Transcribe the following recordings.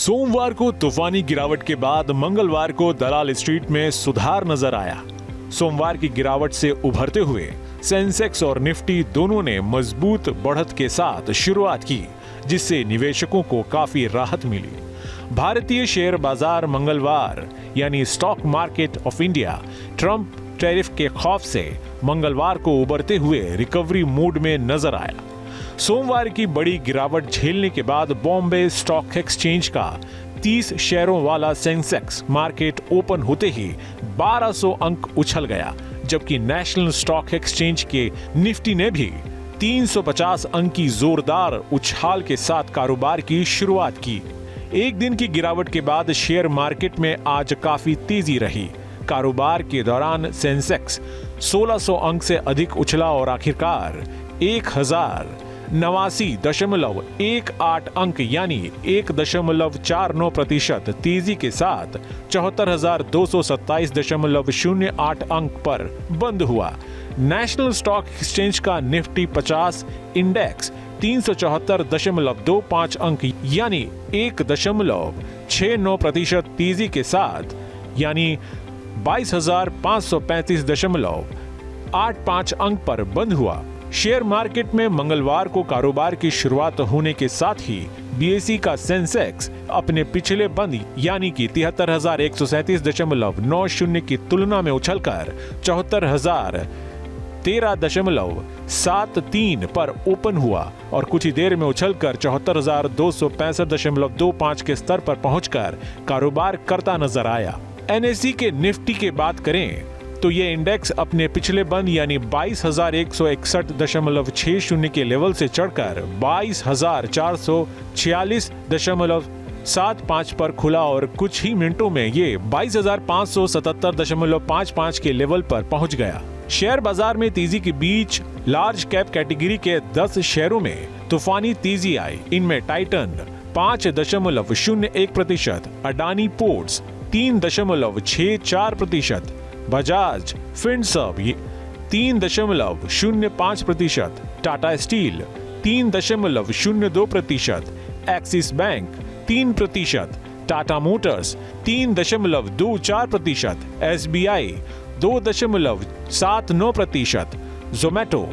सोमवार को तूफानी गिरावट के बाद मंगलवार को दलाल स्ट्रीट में सुधार नजर आया। सोमवार की गिरावट से उभरते हुए सेंसेक्स और निफ्टी दोनों ने मजबूत बढ़त के साथ शुरुआत की, जिससे निवेशकों को काफी राहत मिली। भारतीय शेयर बाजार मंगलवार यानी stock market of India Trump tariff के खौफ से मंगलवार को उभरते हुए रिकवरी मूड में नजर आया। सोमवार की बड़ी गिरावट झेलने के बाद बॉम्बे स्टॉक एक्सचेंज का 30 शेयरों वाला सेंसेक्स मार्केट ओपन होते ही 1200 अंक उछल गया, जबकि नेशनल स्टॉक एक्सचेंज के निफ्टी ने भी 350 अंक की जोरदार उछाल के साथ कारोबार की शुरुआत की। एक दिन की गिरावट के बाद शेयर मार्केट में आज काफी तेजी रही। कारोबार के दौरान सेंसेक्स 1600 अंक से अधिक उछला और आखिरकार 1089.18 अंक यानी 1.49% तेजी के साथ 74,227.08 अंक पर बंद हुआ। नेशनल स्टॉक एक्सचेंज का निफ्टी 50 इंडेक्स 374.25 अंक यानी 1.69% तेजी के साथ यानी 22,535.85 अंक पर बंद हुआ। शेयर मार्केट में मंगलवार को कारोबार की शुरुआत होने के साथ ही बीएसई का सेंसेक्स अपने पिछले बंद यानी कि 73,137.90 की तुलना में उछलकर 74,013.73 पर ओपन हुआ और कुछ ही देर में उछलकर 74,265.25 के स्तर पर पहुंचकर कारोबार करता नजर आया। एनएसई के निफ्टी की बात करें तो ये इंडेक्स अपने पिछले बंद यानी 22,161.60 के लेवल से चढ़कर 22,446.75 पर खुला और कुछ ही मिनटों में ये 22,577.55 के लेवल पर पहुंच गया। शेयर बाजार में तेजी के बीच लार्ज कैप कैटेगरी के 10 शेयरों में तूफानी तेजी आई। इनमें Titan 5.01%, Adani ports 3.64%, Bajaj Finserv 3.05%, Tata steel 3.02%, axis bank 3%, Tata Motors 3.24%, SBI 2.79%, Zomato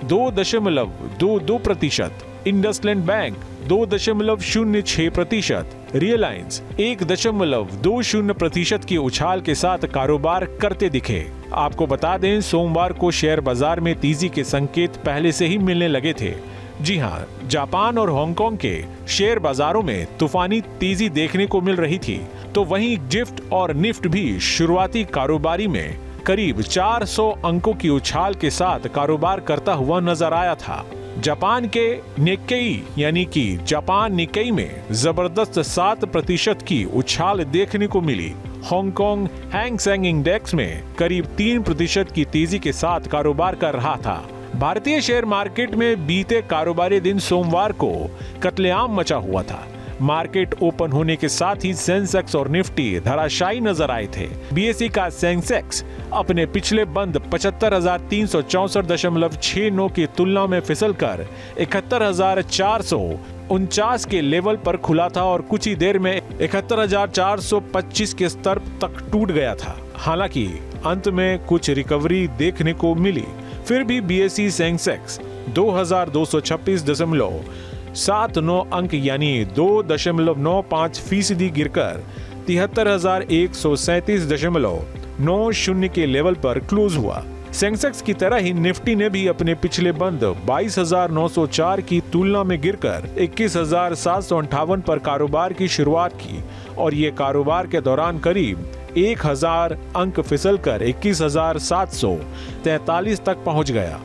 2.22%, IndusInd bank 2.06%, Reliance 1.20% की उछाल के साथ कारोबार करते दिखे। आपको बता दें, सोमवार को शेयर बाजार में तेजी के संकेत पहले से ही मिलने लगे थे। जी हां, जापान और हांगकांग के शेयर बाजारों में तूफानी तेजी देखने को मिल रही थी, तो वहीं जिफ्ट और निफ्ट भी शुरुआती कारोबारी में करीब 400 अंकों की उछाल के साथ कारोबार करता हुआ नजर आया था। जापान के निक्केई यानी कि जापान निक्केई में जबरदस्त 7% की उछाल देखने को मिली। हांगकांग हैंग सेंग इंडेक्स में करीब 3% की तेजी के साथ कारोबार कर रहा था। भारतीय शेयर मार्केट में बीते कारोबारी दिन सोमवार को कत्लेआम मचा हुआ था। मार्केट ओपन होने के साथ ही सेंसेक्स और निफ्टी धराशायी नजर आए थे। बीएसई का सेंसेक्स अपने पिछले बंद 75,364.69 की तुलना में फिसलकर 71,449 के लेवल पर खुला था और कुछ ही देर में 71,425 के स्तर तक टूट गया था। हालांकि अंत में कुछ रिकवरी देखने को मिली, फिर भी बीएसई सेंसेक्स 2,226.79 अंक यानी 2.95% गिरकर 73,137.90 के लेवल पर क्लोज हुआ। सेंसेक्स की तरह ही निफ्टी ने भी अपने पिछले बंद 22,904 की तुलना में गिरकर 21,758 पर कारोबार की शुरुआत की और ये कारोबार के दौरान करीब 1,000 अंक फिसलकर 21,743 तक पहुंच गया।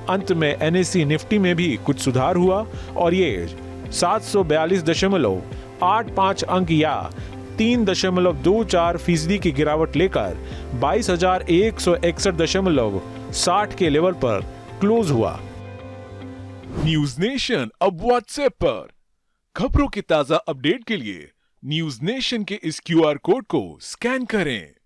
अंत में एनएसई निफ्टी में भी कुछ सुधार हुआ और ये 742.85 अंक या 3.24% की गिरावट लेकर 22,161.60 के लेवल पर क्लोज हुआ। न्यूज नेशन अब व्हाट्सएप पर खबरों की ताजा अपडेट के लिए न्यूज नेशन के इस क्यूआर कोड को स्कैन करें।